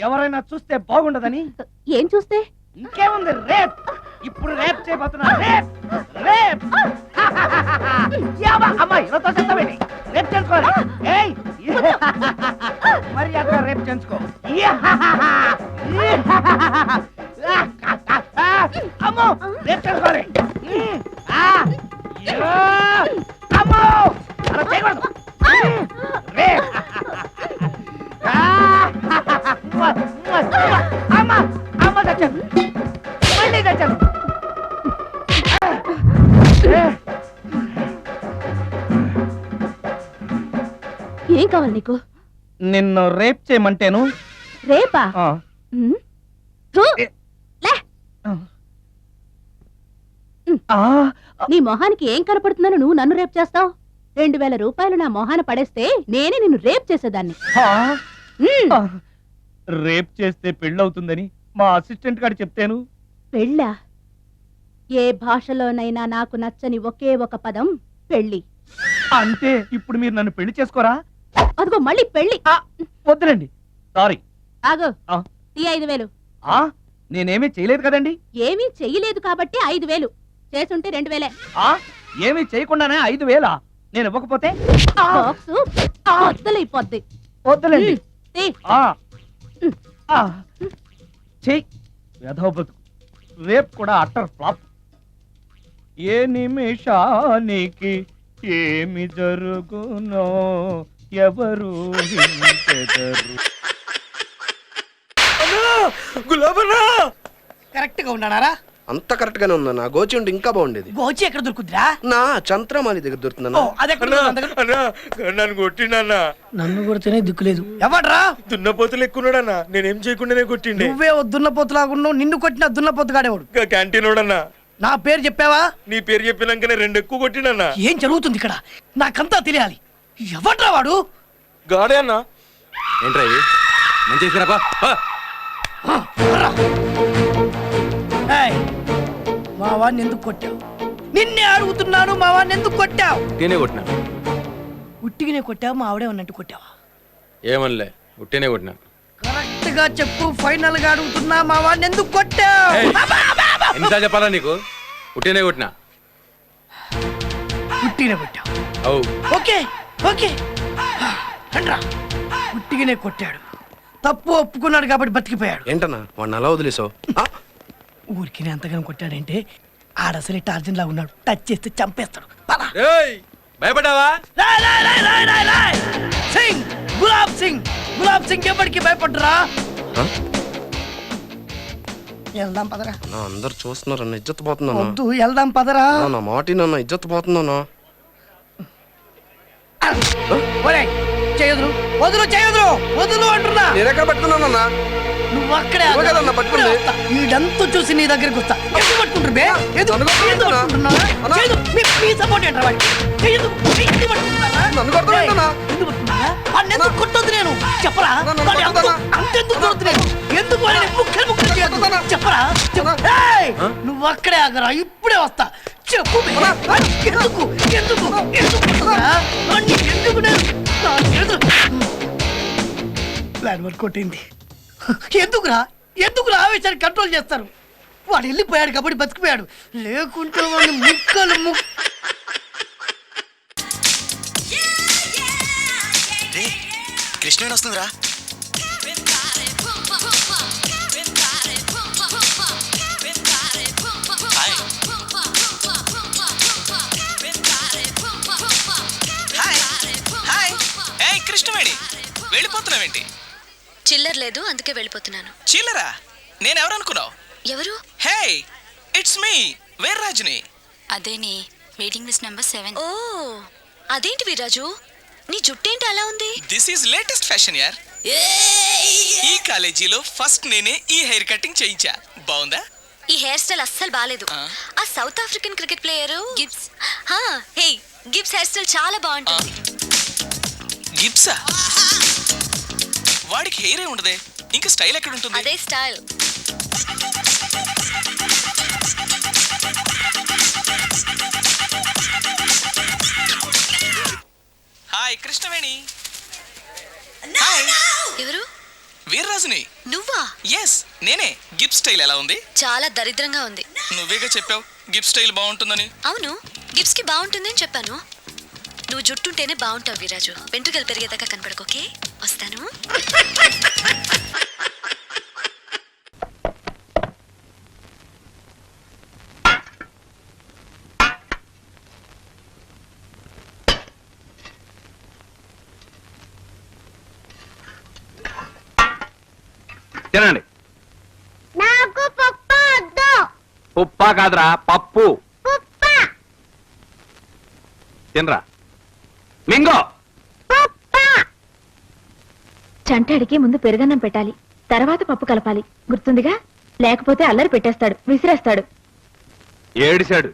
ఎవరైనా చూస్తే బాగుండదని. ఏం చూస్తే? ఇంకేముంది, రేప్. ఇప్పుడు రేప్ చేయబోతున్నా. Rape rape. అమ్మాయి రేప్ చేసుకోవాలి. మర్యాద రేప్ చేసుకో. అమ్మో రేప్ చేసుకోవాలి. అమ్మో అలా చేయకూడదు. రేప్. అమ్మ అమ్మ చచ్చాను, మళ్ళీ చచ్చాను. ఏం కావాలి నీకు? నిన్ను రేప్ చేయమంటేను. రేపా? నీ మొహానికి ఏం కనపడుతుందని నువ్వు నన్ను రేప్ చేస్తావు? 2000 రూపాయలు నా మొహాన పడేస్తే నేనే నిన్ను రేప్ చేసేదాన్ని. రేప్ చేస్తే పెళ్ళవుతుందని మా అసిస్టెంట్ గారు చెప్తాను. పెళ్ళా? ఏ భాషలోనైనా నాకు నచ్చని ఒకే ఒక పదం పెళ్లి. అంటే ఇప్పుడు మీరు నన్ను పెళ్లి చేసుకోరా? అదిగో మళ్ళీ పెళ్లి. వద్దులండి, సారీ. ఆగో, ఈ 5000. నేనేమీ చేయలేదు కదండి. ఏమీ చెయ్యలేదు కాబట్టి 5000. చేసుంటే 2000. ఏమీ చేయకుండానే 5000? నేను ఇవ్వకపోతే వద్దలైపోద్ది. వద్దులండి. రేప్ కూడా అట్టర్ ఫ్లాప్. ఏ నిమిషానికి ఏమి జరుగునో ఎవరు కరెక్ట్ గా ఉన్నారా? అంత కరెక్ట్ గానే ఉందన్నా. గోచి ఉంటే ఇంకా బాగుండేది. గోచి ఎక్కడ దొరుకుద్రా? నా చంద్రమాలి దగ్గర దొరుకుతుందన్నా. నన్ను కొట్టిండన్నా. నన్ను కొడితేనే దిక్కులేదు. ఎవడ్రా? దున్నపోతులు ఎక్కున్నాడన్నా. నేనేం చేయకుండానే కొట్టిండే. నువ్వే దున్నపోతులాగున్నావు. నిన్ను కొట్టిన దున్నపోతుగాడేవాడు. క్యాంటీన్ వాడన్నా. నా పేరు చెప్పావా? నీ పేరు చెప్పినాకనే 2 ఎక్కువ కొట్టినన్నా. ఏం జరుగుతుంది ఇక్కడ? నాకంతా తెలియాలి. ఎవడ్రా వాడు? గాడే అన్నా. ఏంట్రా ఇది? మంచి మా వాడిని ఎందుకు కొట్టావు? నిన్నే అడుగుతున్నాను. మా వాడిని ఎందుకు కొట్టావు? ఉట్టినే కొట్టినా. ఉట్టిగానే కొట్టావు? మా ఆవిడే ఉన్నట్టు కొట్టావా? ఏమనలే, ఉట్టినే కొట్టినా. కరెక్ట్ గా చెప్పు. ఫైనల్ గా అడుగుతున్నా, మా వాడిని ఎందుకు కొట్టావు? ఎన్నిసార్లు చెప్పాలా నీకు? ఉట్టినే కొట్టినా. ఉట్టిగానే కొట్టావు? అవు. ఓకే ఓకే రండ్రా. ఉట్టిగానే కొట్టాడు. తప్పు ఒప్పుకున్నాడు కాబట్టి బతికిపోయాడు. ఏంటన్నా వాడిని అలా వదిలేసావు? ఊరికి అంతగానో కొట్టాడంటే ఆడసలే టార్జన్ లా ఉన్నాడు. టచ్ చేస్తే చంపేస్తాడు. భయపడ్డావా? సింగ్, గులాబ్ సింగ్. గులాబ్ సింగ్ ఎప్పటికీ భయపడ్డరా? వెళ్దాం పదరా. అందరు చూస్తున్నారన్న, ఇజ్జత్ పోతుందా? వద్దు, వెళ్దాం పదరా. నా మాటినన్నా, ఇజ్జత్ పోతుందన్నా. చేయదురు, వదులు, చేయదురు, వదులు అంటున్నా. నేనెక్కడ పట్టుకున్నానన్నా? నువ్వు అక్కడే పట్టుకుంది. వీడంతా చూసి నీ దగ్గరికి వస్తా. ఎందుకు పట్టుకుంటారు బే? కొట్టొద్దు నేను చెప్పరా? చెప్పరా? నువ్వు అక్కడే ఆగరా, ఇప్పుడే వస్తా. చెప్పు ఎందుకు ఎందుకు ఎందుకు ఎందుకు ప్లాన్ వర్క్ కొట్టింది. ఎందుకురా ఎందుకురా ఆవేశాన్ని కంట్రోల్ చేస్తారు? వాడు వెళ్ళిపోయాడు కాబట్టి బతికిపోయాడు. లేకుంటే వాడిని ముక్కలు కృష్ణుడు వస్తుందిరా. కృష్ణవేణి వెళ్ళిపోతున్నావేంటి? చిల్లర లేదు, అందుకే వెళ్ళిపోతున్నాను. చిల్లరా? నేనెవరు అనుకున్నావు? ఎవరు? హే, ఇట్స్ మీ వీర్రాజుని. అదేని వెయిటింగ్ లిస్ట్ నెంబర్ 7. ఓ అదేంటి వీర్రాజు, నీ జుట్టేంటి అలా ఉంది? దిస్ ఈజ్ లేటెస్ట్ ఫ్యాషన్ యార్. ఈ కాలేజీలో ఫస్ట్ నేనే ఈ హెయిర్ కటింగ్ చేయించా. బాగుందా? ఈ హెయిర్ స్టైల్ అస్సలు బాలేదు. ఆ South African cricket player Gibbs, hey Gibbs hair style చాలా బాగుంటుంది. గిబ్సా? వాడికి హెయిరే ఉండదే, ఇంకా స్టైల్ ఎక్కడ ఉంటుంది? అదే స్టైల్. హాయ్ కృష్ణవేణి. ఎవరు? వీర్రాజుని. నువ్వు స్టైల్ ఎలా ఉంది? చాలా దరిద్రంగా ఉంది. నువ్వేగా చెప్పావు గిఫ్ట్ స్టైల్ బాగుంటుందని. అవును, గిఫ్ట్స్ కి బాగుంటుంది అని చెప్పాను. నువ్వు జుట్టుంటేనే బాగుంటావు వీరాజు. వెంట్రుకలు పెరిగేదాకా కనపడకోకే. వస్తాను. తినండి. నాకు పప్పు వద్దు. ఉప్పా కాదురా, పప్పు. తినరా. మింగో. చంటాడికి ముందు పెరుగన్నం పెట్టాలి, తర్వాత పప్పు కలపాలి. గుర్తుందిగా? లేకపోతే అల్లరి పెట్టేస్తాడు, విసిరేస్తాడు. ఏడిశాడు.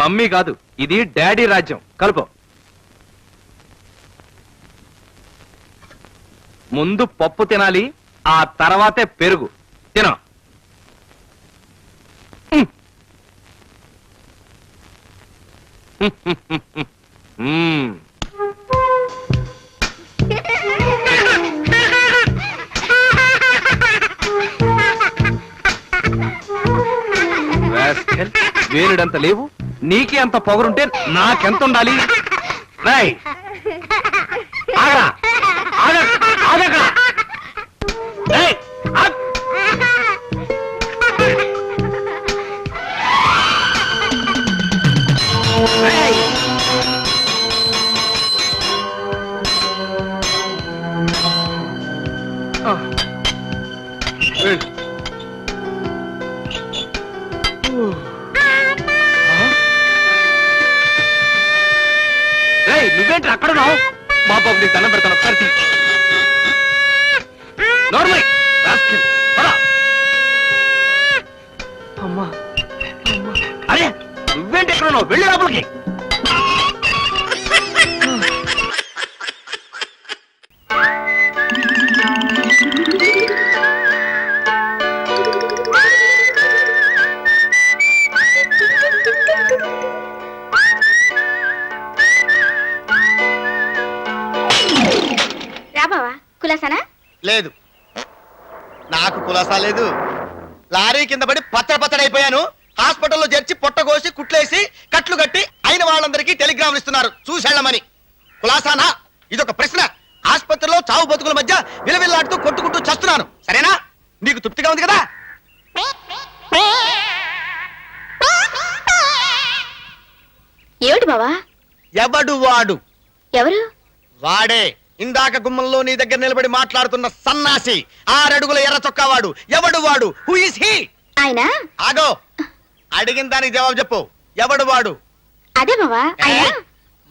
మమ్మీ కాదు, ఇది డాడీ రాజ్యం. కలుపు. ముందు పప్పు తినాలి, ఆ తర్వాతే పెరుగు. తిన. వేలుడంత లేవు, నీకే అంత పొగరుంటే నాకెంత ఉండాలి? రాయ్ ఆగరా, ఆగక్కడ. నువ్వేంటి అక్కడ ఉన్నావు? మా బాబు నీకు దండం పెడతాను, ఒకసారి తీ. నార్మల్ అమ్మా. అరే నువ్వేంటి ఎక్కడ ఉన్నావు? వెళ్ళి లోపలికి. రాబావా, కులాసానా? లేదు, నాకు కులాసా లేదు. లారీ కింద పడి పచ్చడైపోయాను. హాస్పిటల్లో చేర్చి పొట్టగోసి కుట్లేసి కట్లు కట్టి అయిన వాళ్ళందరికీ టెలిగ్రాములు ఇస్తున్నారు చూసేళ్లమని. కులాసానా? ఇదొక ప్రశ్న. ఆసుపత్రిలో చావు బతుకుల మధ్య విలవిల్లాడుతూ కొట్టుకుంటూ చస్తున్నాను. సరేనా? నీకు తృప్తిగా ఉంది కదా? ఏమిటి బావా? ఎవడు వాడు? ఎవరు? వాడే ఇందాక గుమ్మంలో నీ దగ్గర నిలబడి మాట్లాడుతున్న సన్నాసి, 6 అడుగుల ఎర్ర చొక్కావాడు. ఎవడు వాడు? Who is he? ఆయన ఆగో, అడిగిన దానికి జవాబు చెప్పు. ఎవడు వాడు? అదే బావా,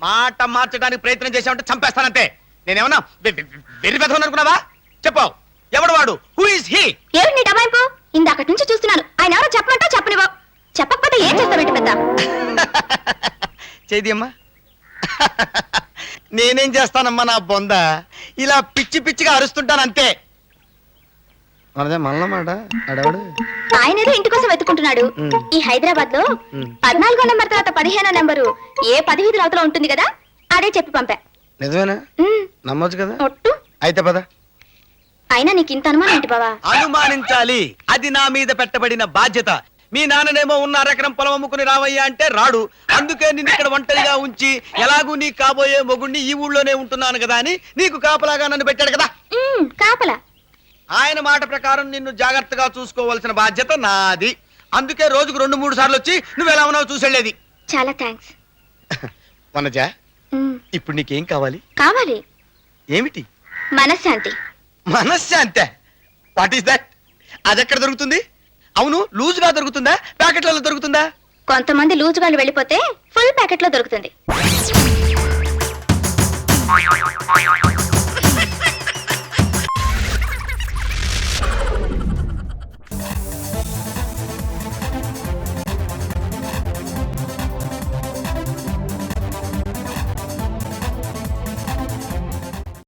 మాట మార్చడానికి ప్రయత్నం చేశామంటే చంపేస్తానంతే. నేనేమన్నా వెర్రి పెదవుని అనుకున్నావా? చెప్పు, ఎవడు వాడు? Who is he? ఏమిటి నీ డబాయింపు? ఇందాకటి నుంచి చూస్తున్నాను. ఆయన ఎవరో చెప్పమంటా చెప్పనివ్వ. చెప్పకపోతే ఏం చేస్తావేంటి పెద్ద? చేదియమ్మా. నేనేం చేస్తానమ్మా నా బొంద, ఇలా పిచ్చి పిచ్చిగా అరుస్తుంటాను అంతే. మనదే మల్లమాట అడవాడు. ఆయన ఏదో ఇంటి కోసం వెతుకుంటున్నాడు. ఈ హైదరాబాద్ లో 14వ నెంబర్ తర్వాత 15వ నెంబరు ఏ 10 వీధుల అవతల ఉంటుంది కదా, అదే చెప్పి పంపా. నిజమేనా? నమ్మొచ్చు కదా? ఒట్టు. అయితే పద. అయినా నీకు ఇంత అనుమానం ఏంటి బావా? అనుమానించాలి, అది నా మీద పెట్టబడిన బాధ్యత. మీ నాన్ననేమో ఉన్న 1 ఎకరం పొలం అమ్ముకుని రావయ్యా అంటే రాడు. అందుకే నిన్ను ఇక్కడ ఒంటరిగా ఉంచి, ఎలాగూ నీ కాబోయే మొగుణ్ణి ఈ ఊళ్ళోనే ఉంటున్నాను కదా అని నీకు కాపలాగా నన్ను పెట్టాడు కదా. కాపలా? ఆయన మాట ప్రకారం నిన్ను జాగ్రత్తగా చూసుకోవాల్సిన బాధ్యత నాది. అందుకే రోజుకు 2-3 సార్లు వచ్చి నువ్వు ఎలా ఉన్నావు చూసెళ్ళేది. చాలా థ్యాంక్స్. వనజ, ఇప్పుడు నీకేం కావాలి? కావాలి. ఏమిటి? మనశ్శాంతి. మనశ్శాంతి? What is that? అది ఎక్కడ దొరుకుతుంది? అవును, లూజుగా దొరుకుతుందా, ప్యాకెట్లలో దొరుకుతుందా? కొంతమంది లూజుగాళ్ళు వెళ్ళిపోతే ఫుల్ ప్యాకెట్ లో దొరుకుతుంది.